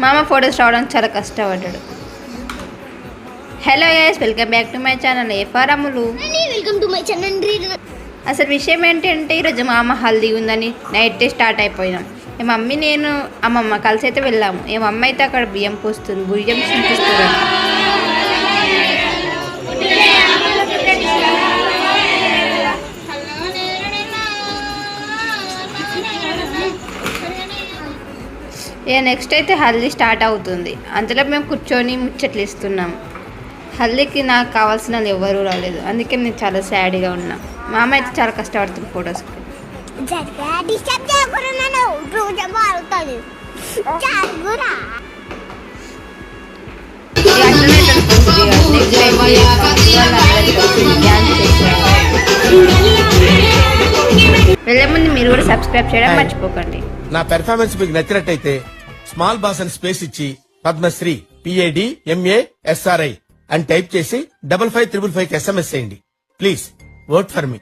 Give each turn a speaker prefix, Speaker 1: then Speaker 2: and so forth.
Speaker 1: మామ ఫొటోస్ రావడానికి చాలా కష్టపడ్డాడు. Hello guys, welcome back to my channel ఏఫారములు.
Speaker 2: Welcome to my channel.
Speaker 1: అసలు విషయం ఏంటంటే ఈరోజు మామ హల్దీ ఉందని నైట్ స్టార్ట్ అయిపోయినాం. ఏ మమ్మీ నేను అమ్మమ్మ కలిసి అయితే వెళ్ళాము. ఏ మమ్మ అయితే అక్కడ బియ్యం పోస్తుంది, బియ్యం చింపిస్తుంది. ఇక నెక్స్ట్ అయితే హల్దీ స్టార్ట్ అవుతుంది. అంతలో మేము కూర్చొని ముచ్చట్లు ఇస్తున్నాం. హల్దీకి నాకు కావాల్సిన వాళ్ళు ఎవరూ రాలేదు, అందుకే నేను చాలా సాడ్గా ఉన్నా. మా అమ్మ అయితే చాలా కష్టపడుతుంది ఫొటోస్కి. వెళ్ళే ముందు మీరు కూడా సబ్స్క్రైబ్ చేయడం మర్చిపోకండి.
Speaker 3: నా పెర్ఫార్మెన్స్ మీకు నచ్చినట్టయితే స్మాల్ బాస్ అని స్పేస్ ఇచ్చి పద్మశ్రీ PADMASRI అని టైప్ చేసి 5555 SMS చేయండి. Please vote for me.